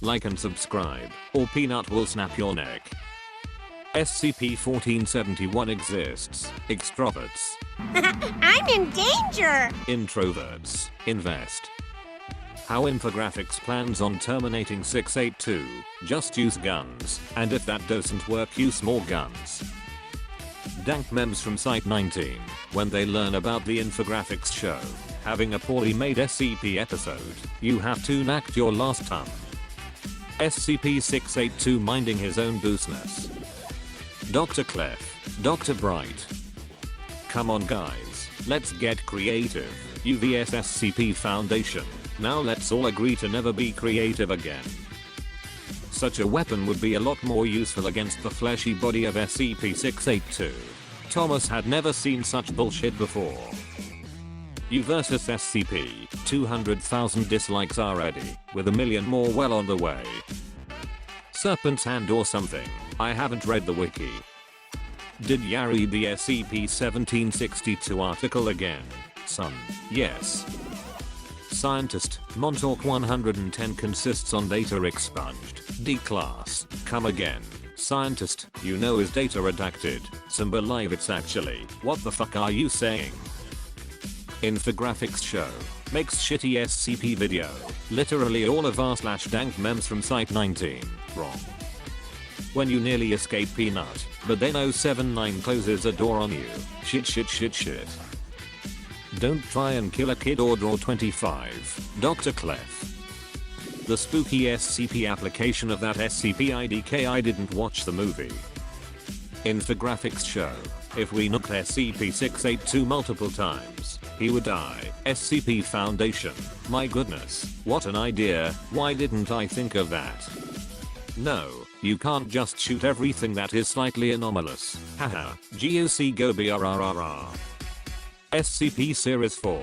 Like and subscribe, or peanut will snap your neck. SCP-1471 exists. Extroverts. I'm in danger! Introverts. Invest. How infographics plans on terminating 682. Just use guns, and if that doesn't work, use more guns. Dank memes from Site 19. When they learn about the infographics show having a poorly made SCP episode, you have to knack your last tongue. SCP-682 minding his own business. Dr. Clef. Dr. Bright. Come on guys, let's get creative. UVS SCP Foundation. Now let's all agree to never be creative again. Such a weapon would be a lot more useful against the fleshy body of SCP-682. Thomas had never seen such bullshit before. U versus SCP, 200,000 dislikes already, with a million more well on the way. Serpent's hand or something, I haven't read the wiki. Did ya read the SCP-1762 article again? Son, yes. Scientist, Montauk 110 consists on data expunged, D-class, come again. Scientist, you know is data redacted, some believe it's actually, what the fuck are you saying? Infographics show, makes shitty SCP video, literally all of r/dank memes from Site 19, wrong. When you nearly escape Peanut, but then 079 closes a door on you, shit. Don't try and kill a kid or draw 25, Dr. Clef. The spooky SCP application of that SCP-IDK. I didn't watch the movie. Infographics show, if we nuked SCP-682 multiple times, he would die. SCP Foundation, my goodness, what an idea, why didn't I think of that? No, you can't just shoot everything that is slightly anomalous, haha, GOC go BRRRR. SCP Series 4.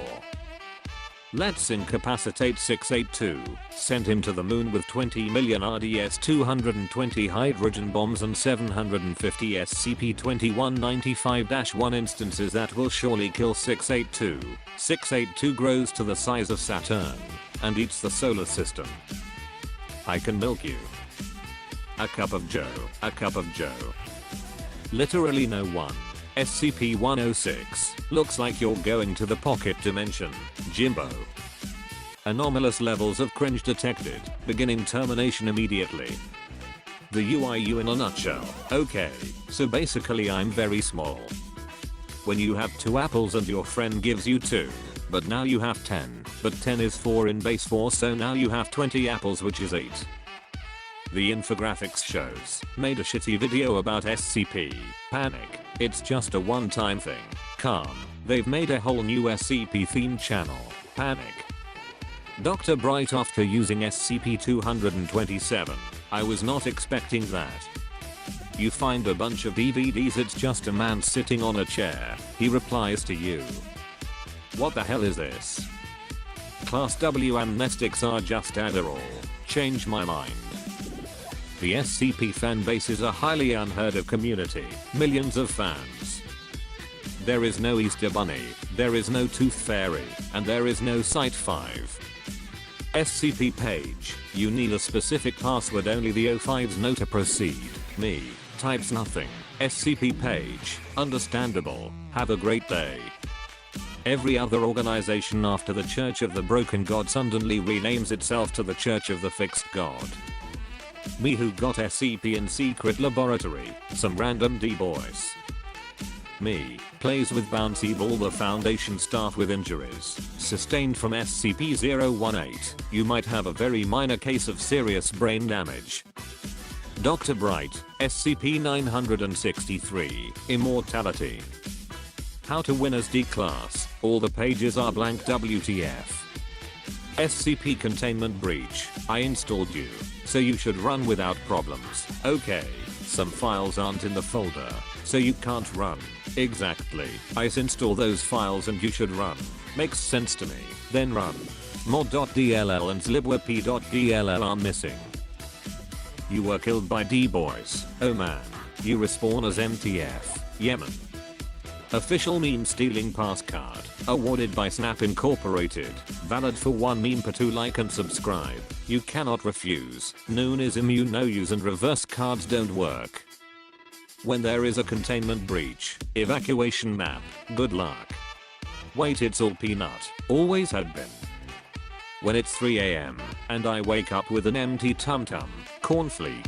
Let's incapacitate 682, send him to the moon with 20 million RDS 220 hydrogen bombs and 750 SCP-2195-1 instances that will surely kill 682. 682 grows to the size of Saturn and eats the solar system. I can milk you. A cup of joe, a cup of joe. Literally no one. SCP-106, looks like you're going to the pocket dimension, Jimbo. Anomalous levels of cringe detected, beginning termination immediately. The UIU in a nutshell, okay, so basically I'm very small. When you have 2 apples and your friend gives you 2, but now you have 10, but 10 is 4 in base 4 so now you have 20 apples which is 8. The infographics shows, made a shitty video about SCP, panic, it's just a one-time thing, calm, they've made a whole new SCP themed channel, panic. Dr. Bright after using SCP-227, I was not expecting that. You find a bunch of DVDs, it's just a man sitting on a chair, he replies to you. What the hell is this? Class W amnestics are just Adderall, change my mind. The SCP fanbase is a highly unheard of community, millions of fans. There is no Easter Bunny, there is no Tooth Fairy, and there is no Site 5. SCP page, you need a specific password, only the O5s know to proceed. Me, types nothing. SCP page, understandable, have a great day. Every other organization after the Church of the Broken God suddenly renames itself to the Church of the Fixed God. Me who got SCP in secret laboratory, some random D-boys. Me, plays with bouncy ball, the Foundation staff with injuries, sustained from SCP-018, you might have a very minor case of serious brain damage. Dr. Bright, SCP-963, Immortality. How to win as D-class, all the pages are blank WTF. SCP Containment Breach, I installed you, so you should run without problems, okay, some files aren't in the folder, so you can't run, exactly, I install those files and you should run, makes sense to me, then run. Mod.dll and zlibwp.dll are missing. You were killed by D-boys, oh man, you respawn as MTF, Yemen. Official meme stealing pass card. Awarded by Snap Incorporated. Valid for 1 meme per 2 like and subscribe. You cannot refuse. Noon is immune, no use, and reverse cards don't work. When there is a containment breach. Evacuation map. Good luck. Wait, it's all peanut. Always had been. When it's 3 AM and I wake up with an empty tum-tum. Cornflake.